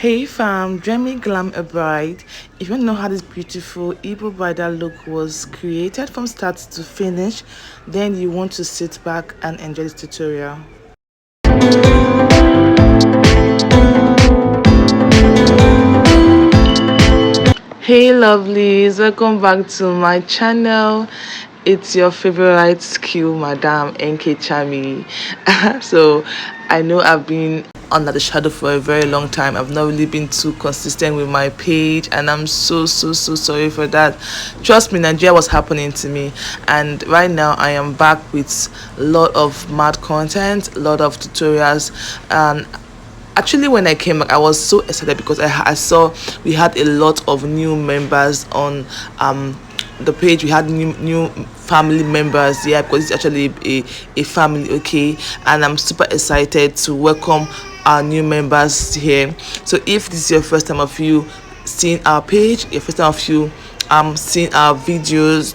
Hey fam, join me Glam a Bride. If you want to know how this beautiful Igbo bridal look was created from start to finish, then you want to sit back and enjoy this tutorial. Hey lovelies, welcome back to my channel. It's your favorite skill madam Nkcharmy. So I know I've been under the shadow for a very long time. I've not really been too consistent with my page, and I'm so sorry for that. Trust me, Nigeria was happening to me, and right now I am back with a lot of mad content, a lot of tutorials. Actually, when I came back, I was so excited because I saw we had a lot of new members on the page. We had new family members, yeah, because it's actually a family, okay. And I'm super excited to welcome our new members here. So if this is your first time of you seeing our page, your first time of you seeing our videos,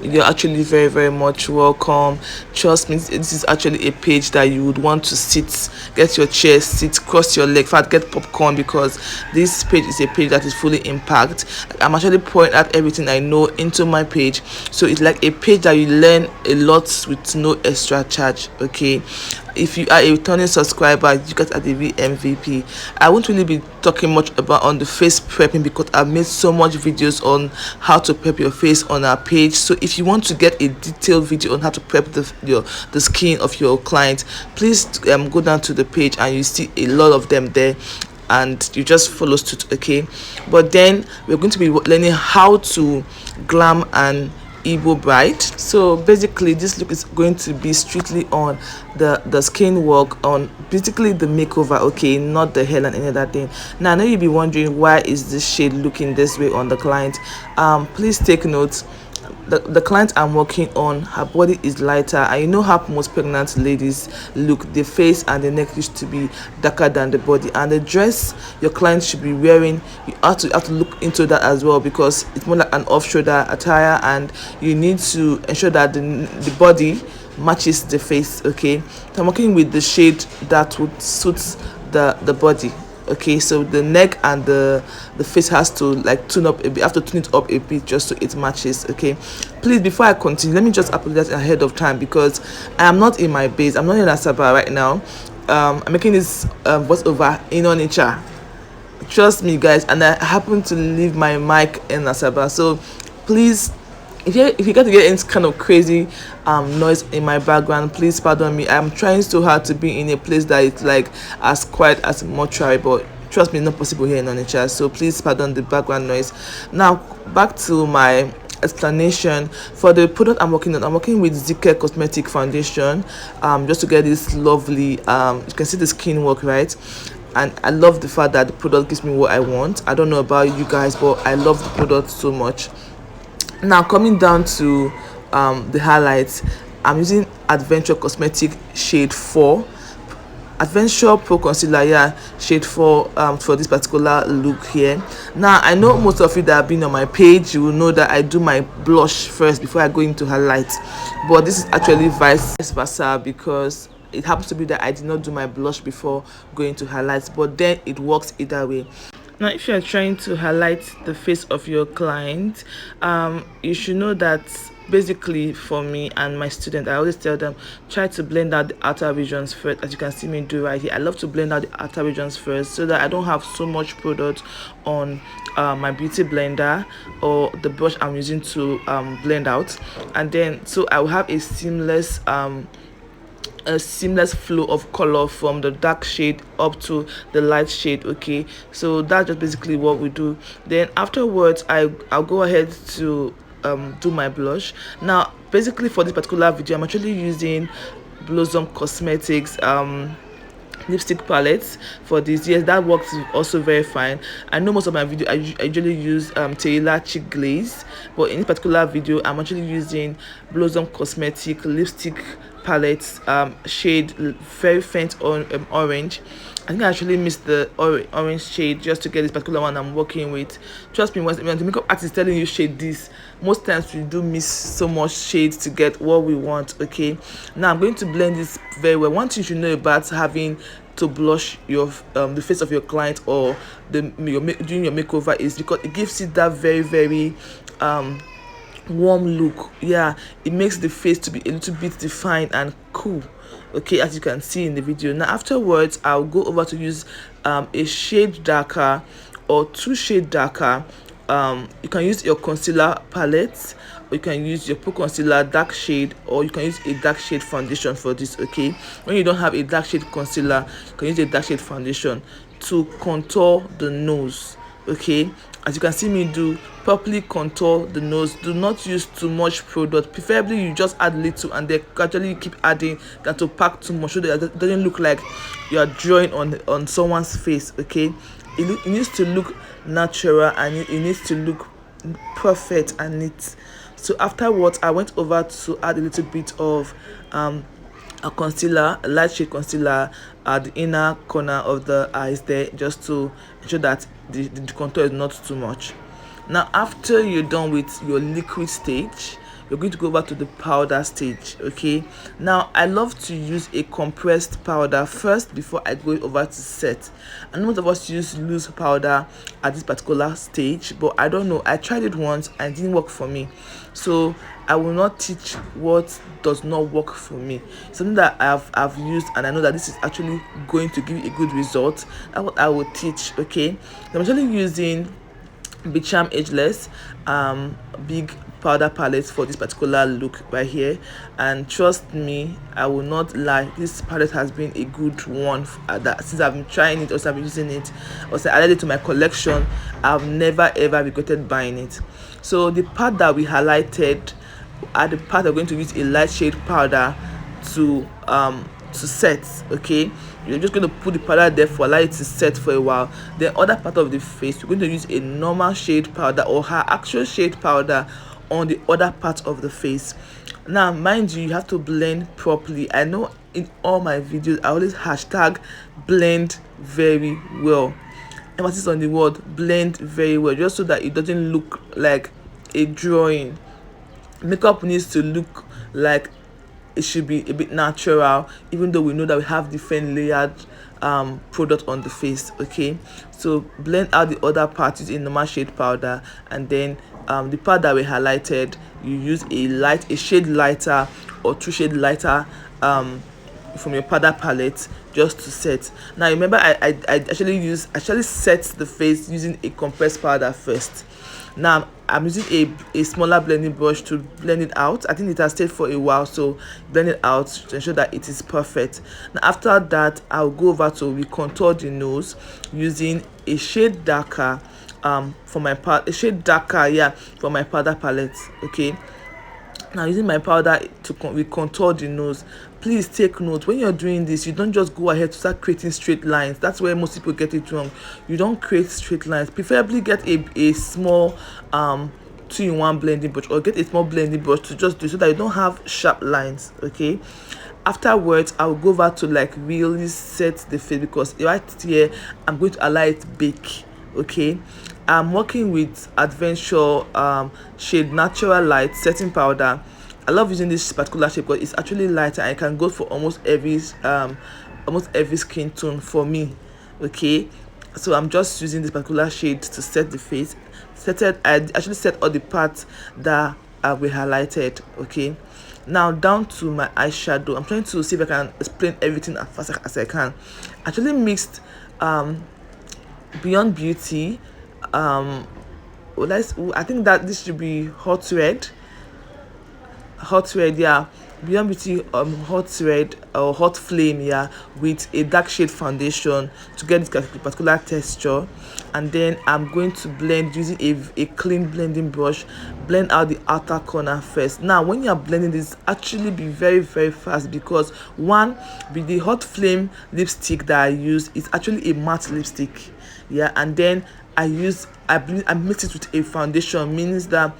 you're actually very much welcome. Trust me, this is actually a page that you would want to sit, get your chair, sit, cross your leg, in fact get popcorn, because this page is a page that is fully impact. I'm actually pouring out everything I know into my page, so it's like a page that you learn a lot with no extra charge, okay. If you are a returning subscriber, you guys are the real MVP. I won't really be talking much about on the face prepping because I've made so much videos on how to prep your face on our page. So if you want to get a detailed video on how to prep the skin of your client, please go down to the page and you see a lot of them there, and you just follow suit, okay. But then we're going to be learning how to glam and Igbo bride. So basically this look is going to be strictly on the skin work, on basically the makeover, okay, not the hair and any other thing. Now I know you'll be wondering, why is this shade looking this way on the client? Please take note. The client I'm working on, her body is lighter, and you know how most pregnant ladies look. The face and the neck used to be darker than the body, and the dress your client should be wearing, you have to look into that as well, because it's more like an off-shoulder attire, and you need to ensure that the body matches the face, okay. So I'm working with the shade that would suit the body, okay. So the neck and the face has to like tune up a bit, have to tune it up a bit just so it matches, okay. Please, before I continue, let me just apologize ahead of time because I am not in my base. I'm not in Asaba right now. I'm making this voiceover in Onitsha, trust me guys, and I happen to leave my mic in Asaba. So please, if you get to get any kind of crazy noise in my background, please pardon me. I'm trying so hard to be in a place that is like as quiet as mortuary, but trust me, not possible here in Onitsha, so please pardon the background noise. Now back to my explanation. For the product I'm working on, I'm working with Zika Cosmetic Foundation, just to get this lovely you can see the skin work, right? And I love the fact that the product gives me what I want. I don't know about you guys, but I love the product so much. Now coming down to the highlights, I'm using Adventure Cosmetic shade 4, Adventure Pro Concealer, yeah, shade 4 for this particular look here. Now I know most of you that have been on my page, you will know that I do my blush first before I go into highlights, but this is actually vice versa, because it happens to be that I did not do my blush before going to highlights, but then it works either way. Now if you're trying to highlight the face of your client, you should know that basically for me and my student, I always tell them, try to blend out the outer regions first. As you can see me do right here, I love to blend out the outer regions first so that I don't have so much product on my beauty blender or the brush I'm using to blend out, and then so I will have a seamless flow of color from the dark shade up to the light shade, okay. So that's just basically what we do. Then afterwards I'll go ahead to do my blush. Now basically for this particular video, I'm actually using Blossom Cosmetics lipstick palettes for this. Yes, that works also very fine. I know most of my video I usually use Taylor Cheek Glaze, but in this particular video I'm actually using Blossom Cosmetic lipstick palettes shade very faint on orange. I think I actually missed the orange shade just to get this particular one I'm working with. Trust me, when the makeup artist is telling you shade this, most times we do miss so much shades to get what we want, okay. Now I'm going to blend this very well. One thing you should know about having to blush your the face of your client or doing your makeover is because it gives it that very very warm look. Yeah, it makes the face to be a little bit defined and cool, okay, as you can see in the video. Now afterwards I'll go over to use a shade darker or 2 shade darker. You can use your concealer palette, or you can use your pro concealer dark shade, or you can use a dark shade foundation for this. Okay, when you don't have a dark shade concealer, you can use a dark shade foundation to contour the nose. Okay, as you can see me do, properly contour the nose. Do not use too much product, preferably you just add little and then gradually keep adding than to pack too much so that it doesn't look like you are drawing on someone's face. Okay, it needs to look natural and it needs to look perfect and neat. So afterwards I went over to add a little bit of a concealer, a light shade concealer at the inner corner of the eyes there, just to ensure that the contour is not too much. Now after you're done with your liquid stage, you're going to go over to the powder stage. Okay, now I love to use a compressed powder first before I go over to set. And most of us use loose powder at this particular stage, but I don't know, I tried it once and it didn't work for me, so I will not teach what does not work for me. Something that I've used and I know that this is actually going to give you a good result, that's what I will teach. Okay, I'm actually using Charm Ageless big powder palette for this particular look right here, and trust me, I will not lie, this palette has been a good one that since I've been trying it, also I've been using it, also I added it to my collection. I've never ever regretted buying it. So the part that we highlighted are the part I'm going to use a light shade powder to set. Okay, you're just going to put the powder there for allow it to set for a while. The other part of the face, you're going to use a normal shade powder or her actual shade powder on the other part of the face. Now mind you, you have to blend properly. I know in all my videos I always hashtag blend very well, emphasis on the word blend very well, just so that it doesn't look like a drawing. Makeup needs to look like it should be a bit natural, even though we know that we have different layered product on the face. Okay, so blend out the other part using normal shade powder, and then the part that we highlighted, you use a shade lighter or 2 shade lighter from your powder palette just to set. Now remember, I actually set the face using a compressed powder first. Now I'm using a smaller blending brush to blend it out. I think it has stayed for a while, so blend it out to ensure that it is perfect. Now after that, I'll go over to recontour the nose using a shade darker for my for my powder palette. Okay, now using my powder to recontour the nose. Please take note, when you're doing this, you don't just go ahead to start creating straight lines. That's where most people get it wrong. You don't create straight lines. Preferably get a small 2-in-1 blending brush, or get a small blending brush to just do, so that you don't have sharp lines. Okay, afterwards I'll go over to like really set the face, because right here I'm going to allow it bake. Okay, I'm working with Adventure shade Natural Light setting powder. I love using this particular shade because it's actually lighter and it can go for almost every skin tone for me. Okay, so I'm just using this particular shade to set the face. I actually set all the parts that we highlighted. Okay, now down to my eyeshadow. I'm trying to see if I can explain everything as fast as I can. I actually mixed Beyond Beauty, I think that this should be hot red, yeah, Beyond Beauty hot red or hot flame, yeah, with a dark shade foundation to get this particular texture. And then I'm going to blend using a clean blending brush, blend out the outer corner first. Now when you are blending this, actually be very very fast, because one, with the hot flame lipstick that I use, is actually a matte lipstick, yeah, and then I mix it with a foundation, means that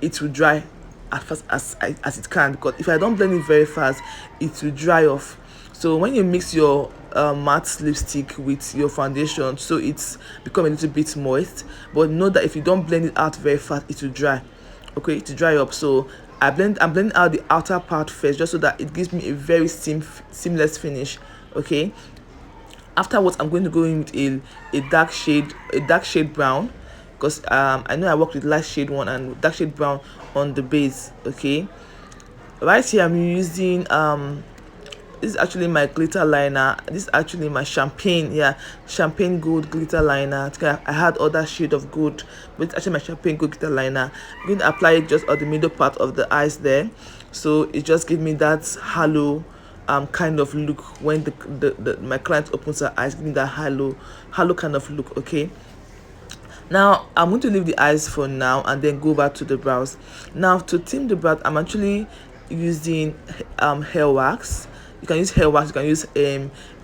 it will dry as fast as it can, because if I don't blend it very fast, it will dry off. So when you mix your matte lipstick with your foundation, so it's become a little bit moist, but know that if you don't blend it out very fast, it will dry. Okay, it will dry up. So I'm blending out the outer part first, just so that it gives me a very seamless finish. Okay, Afterwards, I'm going to go in with a dark shade brown, because I know I worked with light shade one and dark shade brown on the base. Okay, right here I'm using this is actually my glitter liner. This is actually my champagne gold glitter liner. I had other shade of gold, but it's actually my champagne gold glitter liner. I'm going to apply it just on the middle part of the eyes there, so it just gives me that halo kind of look. When my client opens her eyes, give me that halo kind of look. Okay, now I'm going to leave the eyes for now and then go back to the brows. Now, to tint the brows, I'm actually using hair wax. You can use hair wax, you can use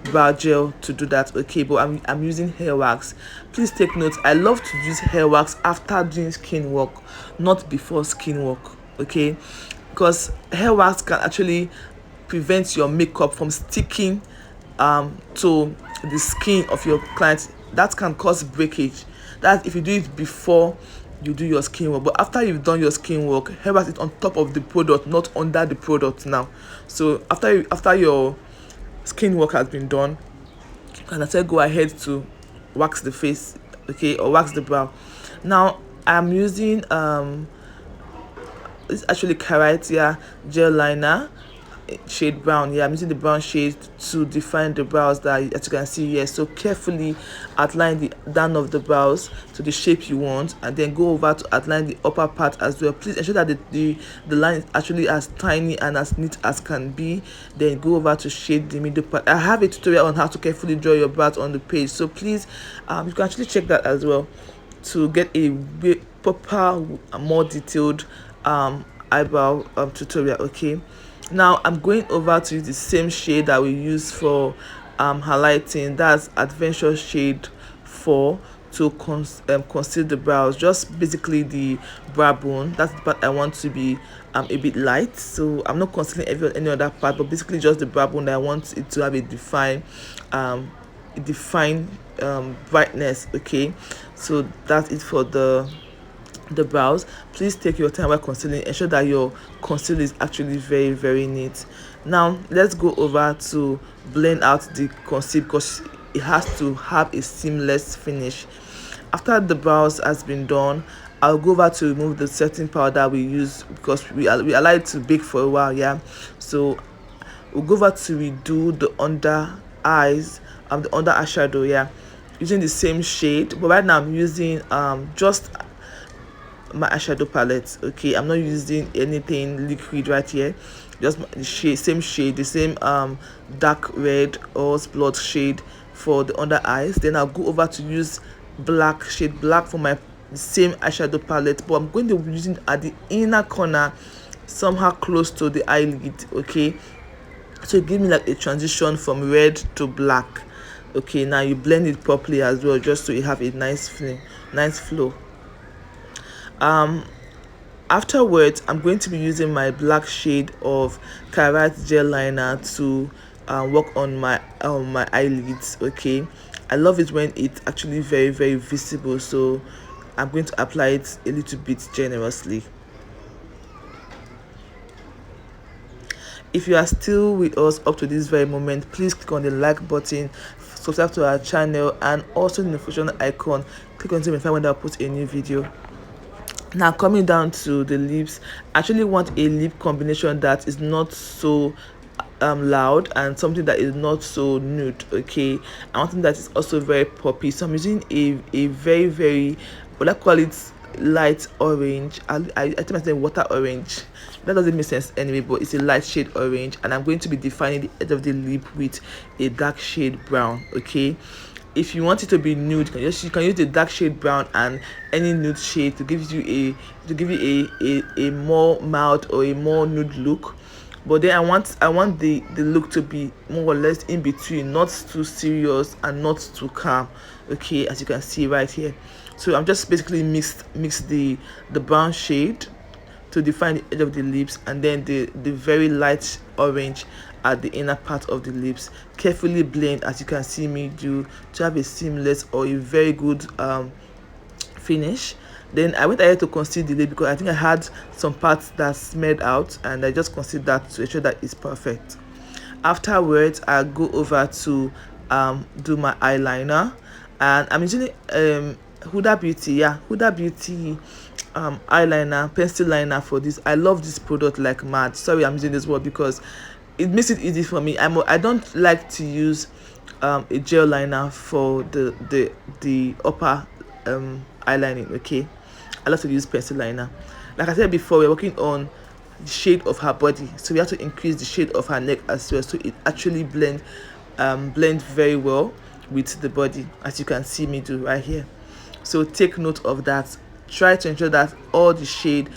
brow gel to do that. Okay, but I'm using hair wax. Please take note, I love to use hair wax after doing skin work, not before skin work. Okay, because hair wax can actually prevent your makeup from sticking to the skin of your client. That can cause breakage. That's if you do it before you do your skin work. But after you've done your skin work, hair wax is on top of the product, not under the product now. So after your skin work has been done, you can actually go ahead to wax the face, okay, or wax the brow. Now I'm using this is actually Karatia gel liner shade brown. I'm using the brown shade to define the brows, that as you can see here. So carefully outline the down of the brows to the shape you want, and then go over to outline the upper part as well. Please ensure that the line is actually as tiny and as neat as can be. Then go over to shade the middle part. I have a tutorial on how to carefully draw your brows on the page, so please you can actually check that as well to get a proper, more detailed eyebrow tutorial. Okay, now I'm going over to use the same shade that we use for highlighting. That's Adventure shade 4, to conceal the brows, just basically the brow bone. That's the part I want to be a bit light, so I'm not concealing any other part, but basically just the brow bone that I want it to have a defined brightness. Okay, so that's it for the brows. Please take your time while concealing. Ensure that your concealer is actually very, very neat. Now let's go over to blend out the conceal, because it has to have a seamless finish. After the brows has been done, I'll go over to remove the setting powder we use, because we allow it to bake for a while. So we'll go over to redo the under eyes, the under eyeshadow, using the same shade. But right now I'm using just my eyeshadow palette. Okay, I'm not using anything liquid right here, just the same shade, the same dark red or blood shade for the under eyes. Then I'll go over to use shade black for my same eyeshadow palette, but I'm going to be using at the inner corner, somehow close to the eyelid. Okay, so it gives me like a transition from red to black. Okay, now you blend it properly as well, just so you have a nice flow. Afterwards, I'm going to be using my black shade of Karat gel liner to work on my eyelids. Okay, I love it when it's actually very, very visible, so I'm going to apply it a little bit generously. If you are still with us up to this very moment, please click on the like button, subscribe to our channel, and also the notification icon. Click on to notify when I put a new video. Now coming down to the lips, I actually want a lip combination that is not so loud, and something that is not so nude. Okay, I want something that is also very poppy, so I'm using a very, very, what I call it, light orange. I think I said water orange. That doesn't make sense anyway, but it's a light shade orange, and I'm going to be defining the edge of the lip with a dark shade brown. Okay, if you want it to be nude, you can use the dark shade brown and any nude shade to give you a more mild or a more nude look. But then I want the look to be more or less in between, not too serious and not too calm. Okay, as you can see right here. So I'm just basically mix the brown shade to define the edge of the lips, and then the very light orange at the inner part of the lips. Carefully blend, as you can see me do, to have a seamless or a very good finish. Then I went ahead to conceal the lip, because I think I had some parts that smeared out, and I just concealed that to ensure that it's perfect. Afterwards, I go over to do my eyeliner. And I'm using Huda Beauty, Huda Beauty eyeliner, pencil liner for this. I love this product like mad. Sorry, I'm using this word because it makes it easy for me. I don't like to use a gel liner for the upper eyelining. Okay, I love to use pencil liner. Like I said before, we're working on the shade of her body, so we have to increase the shade of her neck as well, so it actually blend very well with the body, as you can see me do right here. So take note of that. Try to ensure that all the shade,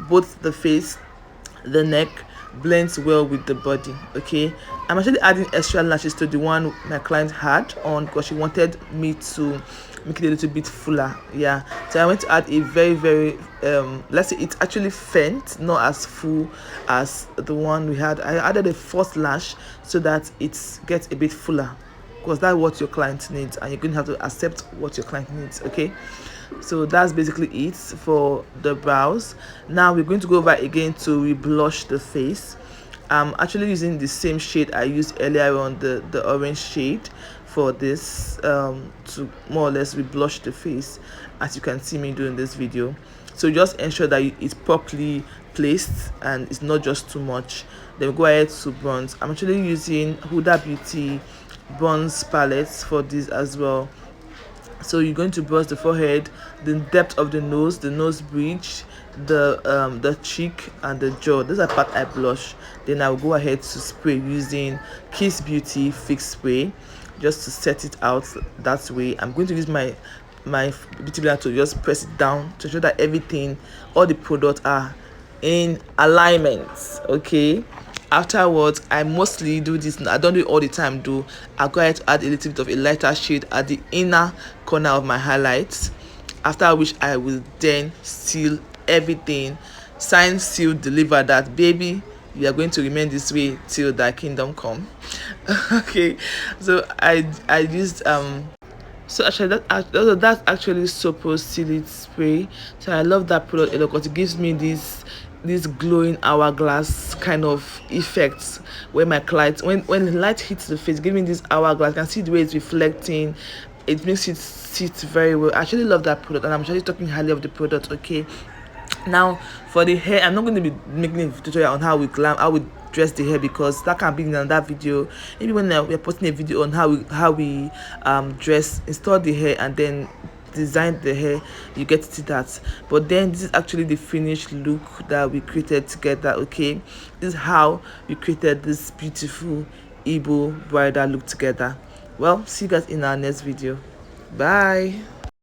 both the face, the neck, blends well with the body. Okay, I'm actually adding extra lashes to the one my client had on because she wanted me to make it a little bit fuller. Yeah, so I went to add a very let's say it's actually faint, not as full as the one we had. I added a fourth lash so that it gets a bit fuller, because that's what your client needs, and you're going to have to accept what your client needs. Okay, so that's basically it for the brows. Now we're going to go over again to reblush the face. I'm actually using the same shade I used earlier on, the orange shade, for this to more or less reblush the face, as you can see me doing this video. So just ensure that it's properly placed and it's not just too much. Then go ahead to bronze. I'm actually using Huda Beauty bronze palettes for this as well. So you're going to bronze the forehead, the depth of the nose bridge, the cheek, and the jaw. These are part I blush. Then I'll go ahead to spray using Kiss Beauty Fix Spray just to set it out that way. I'm going to use my beauty blender to just press it down to ensure that everything, all the products are in alignment. Okay, afterwards I mostly do this. I don't do it all the time though. I go ahead to add a little bit of a lighter shade at the inner corner of my highlights, after which I will then seal everything, sign, seal, deliver that baby. You are going to remain this way till thy kingdom come. Okay, so I used so actually that's actually Sopo Sealit Spray. So I love that product a lot because it gives me this glowing hourglass kind of effects where my client, when the light hits the face, giving this hourglass. You can see the way it's reflecting. It makes it sit very well. I actually love that product, and I'm actually talking highly of the product. Okay, now for the hair, I'm not going to be making a tutorial on how we dress the hair, because that can be in another video. Maybe when we're posting a video on how we dress, install the hair, and then design the hair, you get to see that. But then this is actually the finished look that we created together. Okay, this is how we created this beautiful Igbo bridal look together. Well, see you guys in our next video. Bye.